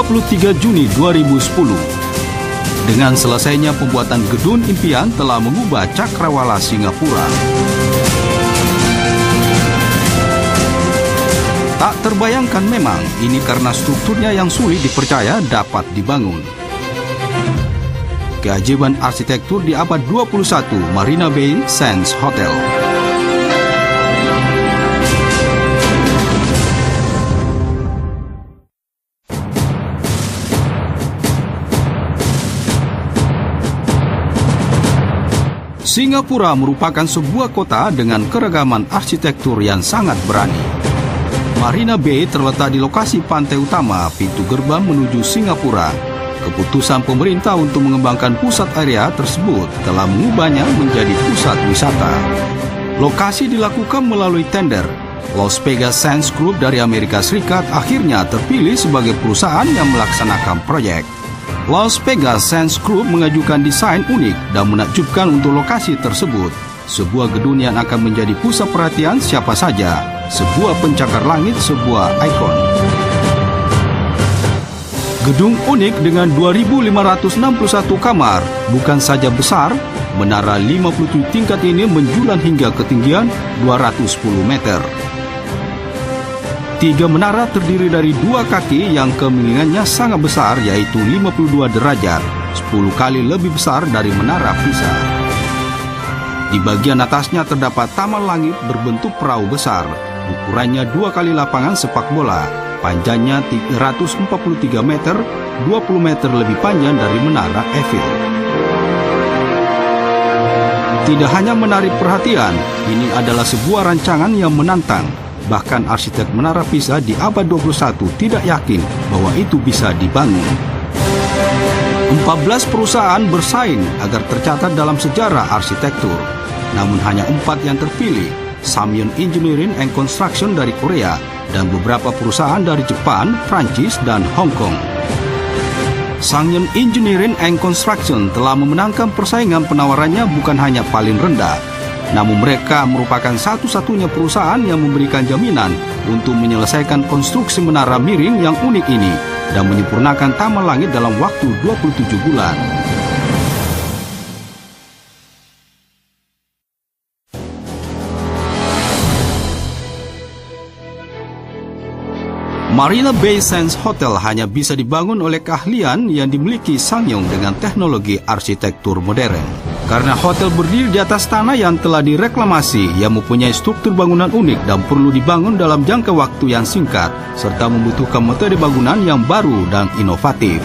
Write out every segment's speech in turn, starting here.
23 Juni 2010. Dengan selesainya pembuatan gedung impian telah mengubah cakrawala Singapura. Tak terbayangkan memang, ini karena strukturnya yang sulit dipercaya dapat dibangun. Keajaiban arsitektur di abad 21, Marina Bay Sands Hotel. Singapura merupakan sebuah kota dengan keragaman arsitektur yang sangat berani. Marina Bay terletak di lokasi pantai utama, pintu gerbang menuju Singapura. Keputusan pemerintah untuk mengembangkan pusat area tersebut telah mengubahnya menjadi pusat wisata. Lokasi dilakukan melalui tender. Las Vegas Sands Group dari Amerika Serikat akhirnya terpilih sebagai perusahaan yang melaksanakan proyek. Las Vegas Sands Group mengajukan desain unik dan menakjubkan untuk lokasi tersebut. Sebuah gedung yang akan menjadi pusat perhatian siapa saja. Sebuah pencakar langit, sebuah ikon. Gedung unik dengan 2.561 kamar, bukan saja besar, menara 57 tingkat ini menjulang hingga ketinggian 210 meter. 3 menara terdiri dari 2 kaki yang kemiringannya sangat besar, yaitu 52 derajat, 10 kali lebih besar dari menara Pisa. Di bagian atasnya terdapat taman langit berbentuk perahu besar. Ukurannya 2 kali lapangan sepak bola, panjangnya 343 meter, 20 meter lebih panjang dari menara Eiffel. Tidak hanya menarik perhatian, ini adalah sebuah rancangan yang menantang. Bahkan arsitek menara Pisa di abad 21 tidak yakin bahwa itu bisa dibangun. 14 perusahaan bersaing agar tercatat dalam sejarah arsitektur. Namun hanya 4 yang terpilih, Samyun Engineering and Construction dari Korea, dan beberapa perusahaan dari Jepang, Prancis, dan Hong Kong. Samyun Engineering and Construction telah memenangkan persaingan penawarannya bukan hanya paling rendah, namun mereka merupakan satu-satunya perusahaan yang memberikan jaminan untuk menyelesaikan konstruksi menara miring yang unik ini dan menyempurnakan taman langit dalam waktu 27 bulan. Marina Bay Sands Hotel hanya bisa dibangun oleh keahlian yang dimiliki Sangyong dengan teknologi arsitektur modern. Karena hotel berdiri di atas tanah yang telah direklamasi, yang mempunyai struktur bangunan unik dan perlu dibangun dalam jangka waktu yang singkat, serta membutuhkan metode bangunan yang baru dan inovatif.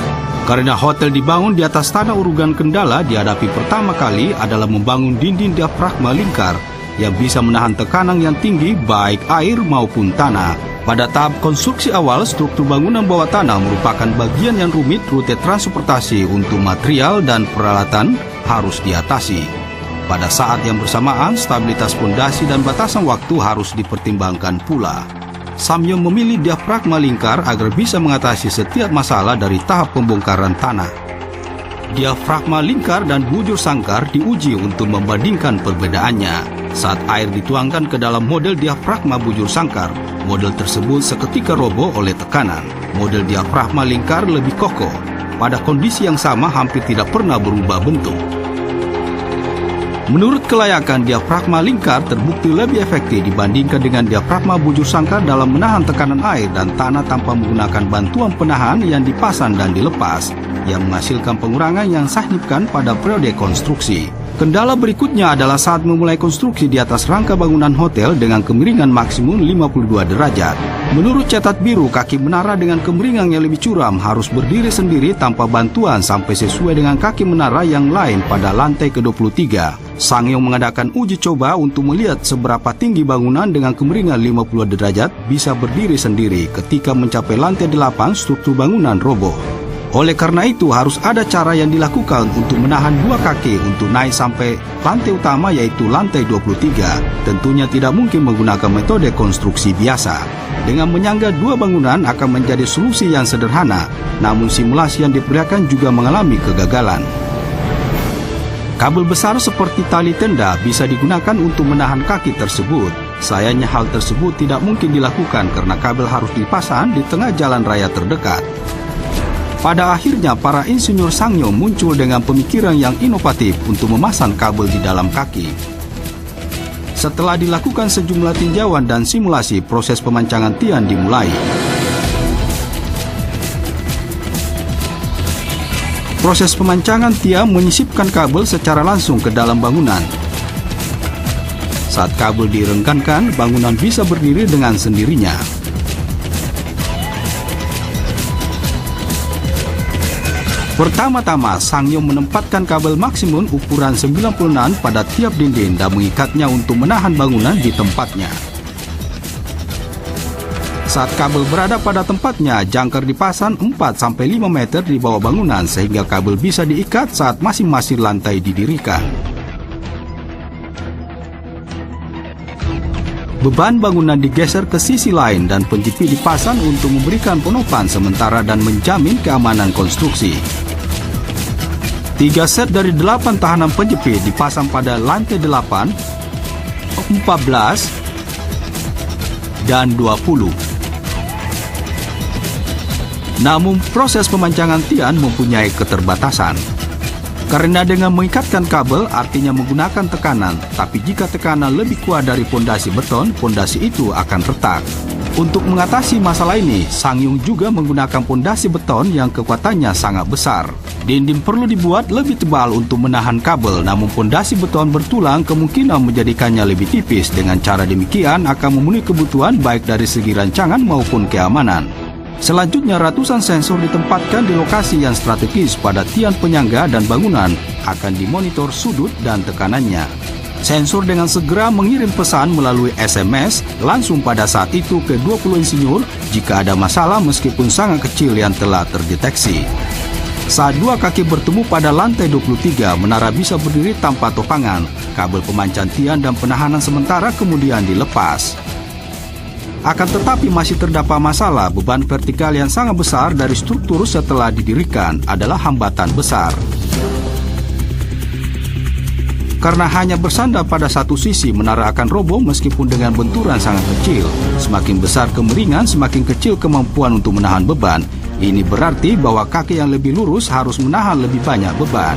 Karena hotel dibangun di atas tanah, urugan kendala dihadapi pertama kali adalah membangun dinding diafragma lingkar yang bisa menahan tekanan yang tinggi baik air maupun tanah. Pada tahap konstruksi awal, struktur bangunan bawah tanah merupakan bagian yang rumit. Rute transportasi untuk material dan peralatan harus diatasi. Pada saat yang bersamaan, stabilitas fondasi dan batasan waktu harus dipertimbangkan pula. Samyong memilih diafragma lingkar agar bisa mengatasi setiap masalah dari tahap pembongkaran tanah. Diafragma lingkar dan bujur sangkar diuji untuk membandingkan perbedaannya. Saat air dituangkan ke dalam model diafragma bujur sangkar, model tersebut seketika roboh oleh tekanan. Model diafragma lingkar lebih kokoh. Pada kondisi yang sama, hampir tidak pernah berubah bentuk. Menurut kelayakan, diafragma lingkar terbukti lebih efektif dibandingkan dengan diafragma bujur sangkar dalam menahan tekanan air dan tanah tanpa menggunakan bantuan penahan yang dipasang dan dilepas, yang menghasilkan pengurangan yang signifikan pada periode konstruksi. Kendala berikutnya adalah saat memulai konstruksi di atas rangka bangunan hotel dengan kemiringan maksimum 52 derajat. Menurut Catat Biru, kaki menara dengan kemiringan yang lebih curam harus berdiri sendiri tanpa bantuan sampai sesuai dengan kaki menara yang lain pada lantai ke-23. Sangyong mengadakan uji coba untuk melihat seberapa tinggi bangunan dengan kemiringan 50 derajat bisa berdiri sendiri. Ketika mencapai lantai 8, struktur bangunan roboh. Oleh karena itu, harus ada cara yang dilakukan untuk menahan 2 kaki untuk naik sampai lantai utama, yaitu lantai 23. Tentunya tidak mungkin menggunakan metode konstruksi biasa. Dengan menyangga 2 bangunan akan menjadi solusi yang sederhana, namun simulasi yang diperlihatkan juga mengalami kegagalan. Kabel besar seperti tali tenda bisa digunakan untuk menahan kaki tersebut. Sayangnya hal tersebut tidak mungkin dilakukan karena kabel harus dipasang di tengah jalan raya terdekat. Pada akhirnya, para insinyur Sangyong muncul dengan pemikiran yang inovatif untuk memasang kabel di dalam kaki. Setelah dilakukan sejumlah tinjauan dan simulasi, proses pemancangan tian dimulai. Proses pemancangan tiang menyisipkan kabel secara langsung ke dalam bangunan. Saat kabel direnggankan, bangunan bisa berdiri dengan sendirinya. Pertama-tama, Sangyong menempatkan kabel maksimum ukuran 96 pada tiap dinding dan mengikatnya untuk menahan bangunan di tempatnya. Saat kabel berada pada tempatnya, jangkar dipasang 4-5 meter di bawah bangunan sehingga kabel bisa diikat saat masing-masing lantai didirikan. Beban bangunan digeser ke sisi lain dan penjepit dipasang untuk memberikan penopang sementara dan menjamin keamanan konstruksi. 3 set dari 8 tahanan penjepit dipasang pada lantai 8, 14, dan 20. Namun, proses pemancangan tian mempunyai keterbatasan. Karena dengan mengikatkan kabel artinya menggunakan tekanan, tapi jika tekanan lebih kuat dari pondasi beton, pondasi itu akan retak. Untuk mengatasi masalah ini, Sangyong juga menggunakan pondasi beton yang kekuatannya sangat besar. Dinding perlu dibuat lebih tebal untuk menahan kabel, namun pondasi beton bertulang kemungkinan menjadikannya lebih tipis. Dengan cara demikian akan memenuhi kebutuhan baik dari segi rancangan maupun keamanan. Selanjutnya, ratusan sensor ditempatkan di lokasi yang strategis pada tiang penyangga dan bangunan akan dimonitor sudut dan tekanannya. Sensor dengan segera mengirim pesan melalui SMS langsung pada saat itu ke 20 insinyur jika ada masalah meskipun sangat kecil yang telah terdeteksi. Saat dua kaki bertemu pada lantai 23, menara bisa berdiri tanpa topangan. Kabel pemancar tiang dan penahanan sementara kemudian dilepas. Akan tetapi masih terdapat masalah, beban vertikal yang sangat besar dari struktur setelah didirikan adalah hambatan besar. Karena hanya bersandar pada satu sisi, menara akan roboh meskipun dengan benturan sangat kecil. Semakin besar kemiringan, semakin kecil kemampuan untuk menahan beban. Ini berarti bahwa kaki yang lebih lurus harus menahan lebih banyak beban.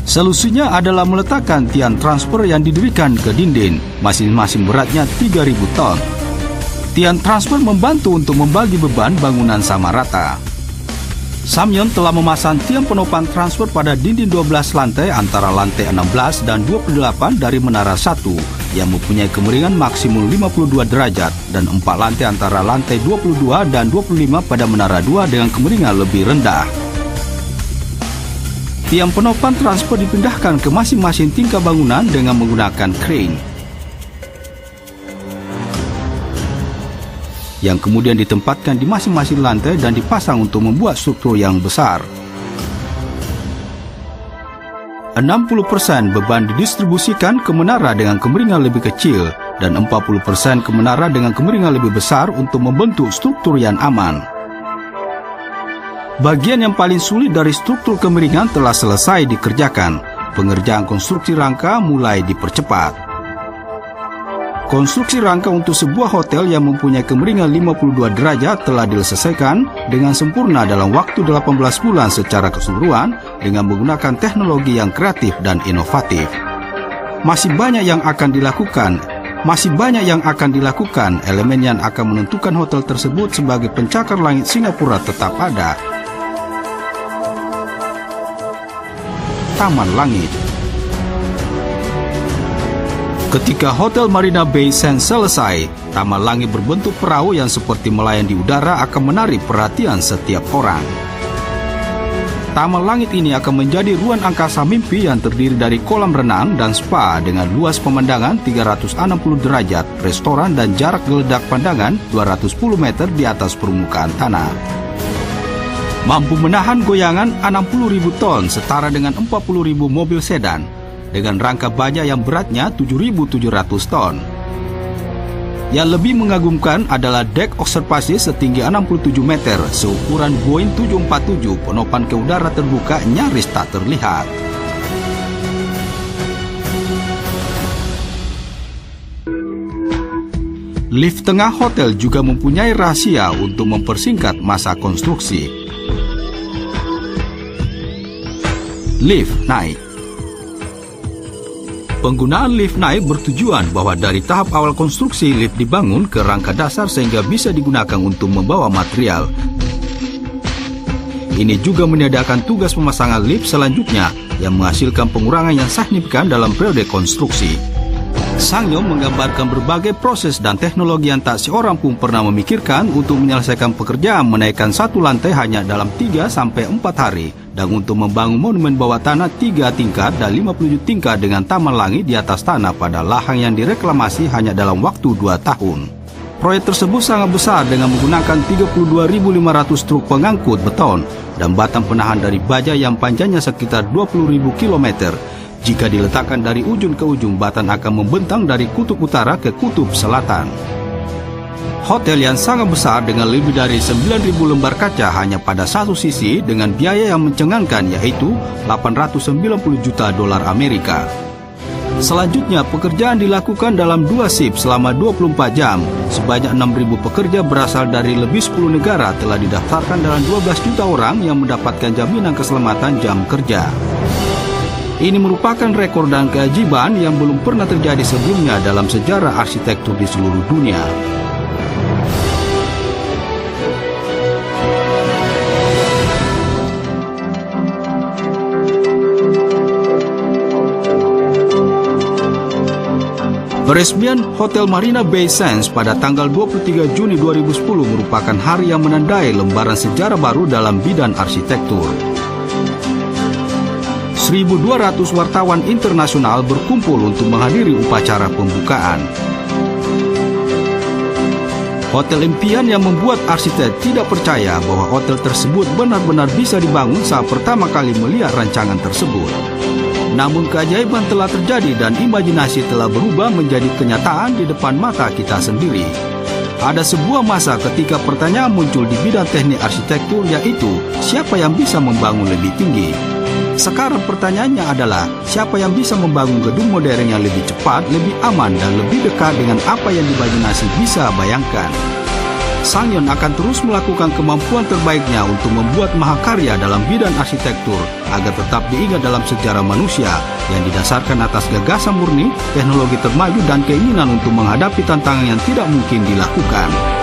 Solusinya adalah meletakkan tiang transfer yang didirikan ke dinding, masing-masing beratnya 3.000 ton. Tiang transfer membantu untuk membagi beban bangunan sama rata. Sangyong telah memasang tiang penopang transfer pada dinding 12 lantai antara lantai 16 dan 28 dari menara 1 yang mempunyai kemiringan maksimum 52 derajat dan 4 lantai antara lantai 22 dan 25 pada menara 2 dengan kemiringan lebih rendah. Tiang penopang transfer dipindahkan ke masing-masing tingkat bangunan dengan menggunakan crane, yang kemudian ditempatkan di masing-masing lantai dan dipasang untuk membuat struktur yang besar. 60% beban didistribusikan ke menara dengan kemiringan lebih kecil dan 40% ke menara dengan kemiringan lebih besar untuk membentuk struktur yang aman. Bagian yang paling sulit dari struktur kemiringan telah selesai dikerjakan. Pengerjaan konstruksi rangka mulai dipercepat. Konstruksi rangka untuk sebuah hotel yang mempunyai kemiringan 52 derajat telah diselesaikan dengan sempurna dalam waktu 18 bulan secara keseluruhan dengan menggunakan teknologi yang kreatif dan inovatif. Masih banyak yang akan dilakukan. Elemen yang akan menentukan hotel tersebut sebagai pencakar langit Singapura tetap ada. Taman Langit. Ketika Hotel Marina Bay Sands selesai, Taman Langit berbentuk perahu yang seperti melayang di udara akan menarik perhatian setiap orang. Taman Langit ini akan menjadi ruang angkasa mimpi yang terdiri dari kolam renang dan spa dengan luas pemandangan 360 derajat, restoran dan jarak geledak pandangan 210 meter di atas permukaan tanah. Mampu menahan goyangan 60.000 ton setara dengan 40.000 mobil sedan dengan rangka baja yang beratnya 7.700 ton. Yang lebih mengagumkan adalah dek observasi setinggi 67 meter seukuran Boeing 747, penopang ke udara terbuka nyaris tak terlihat. Lift tengah hotel juga mempunyai rahasia untuk mempersingkat masa konstruksi. Lift naik. Penggunaan lift naik bertujuan bahwa dari tahap awal konstruksi lift dibangun ke rangka dasar sehingga bisa digunakan untuk membawa material. Ini juga menyediakan tugas pemasangan lift selanjutnya yang menghasilkan pengurangan yang signifikan dalam periode konstruksi. Sangyong menggambarkan berbagai proses dan teknologi yang tak seorang pun pernah memikirkan untuk menyelesaikan pekerjaan menaikkan satu lantai hanya dalam 3-4 hari dan untuk membangun monumen bawah tanah 3 tingkat dan 57 tingkat dengan taman langit di atas tanah pada lahan yang direklamasi hanya dalam waktu 2 tahun. Proyek tersebut sangat besar dengan menggunakan 32.500 truk pengangkut beton dan batang penahan dari baja yang panjangnya sekitar 20.000 km. Jika diletakkan dari ujung ke ujung, batan akan membentang dari kutub utara ke kutub selatan. Hotel yang sangat besar dengan lebih dari 9.000 lembar kaca hanya pada satu sisi dengan biaya yang mencengangkan yaitu $890 juta Amerika. Selanjutnya, pekerjaan dilakukan dalam 2 shift selama 24 jam. Sebanyak 6.000 pekerja berasal dari lebih 10 negara telah didaftarkan dalam 12 juta orang yang mendapatkan jaminan keselamatan jam kerja. Ini merupakan rekor dan keajaiban yang belum pernah terjadi sebelumnya dalam sejarah arsitektur di seluruh dunia. Peresmian Hotel Marina Bay Sands pada tanggal 23 Juni 2010 merupakan hari yang menandai lembaran sejarah baru dalam bidang arsitektur. 1.200 wartawan internasional berkumpul untuk menghadiri upacara pembukaan. Hotel impian yang membuat arsitek tidak percaya bahwa hotel tersebut benar-benar bisa dibangun saat pertama kali melihat rancangan tersebut. Namun keajaiban telah terjadi dan imajinasi telah berubah menjadi kenyataan di depan mata kita sendiri. Ada sebuah masa ketika pertanyaan muncul di bidang teknik arsitektur yaitu siapa yang bisa membangun lebih tinggi? Sekarang pertanyaannya adalah siapa yang bisa membangun gedung modern yang lebih cepat, lebih aman dan lebih dekat dengan apa yang imajinasi bisa bayangkan. Sangyong akan terus melakukan kemampuan terbaiknya untuk membuat mahakarya dalam bidang arsitektur agar tetap diingat dalam sejarah manusia yang didasarkan atas gagasan murni, teknologi termaju dan keinginan untuk menghadapi tantangan yang tidak mungkin dilakukan.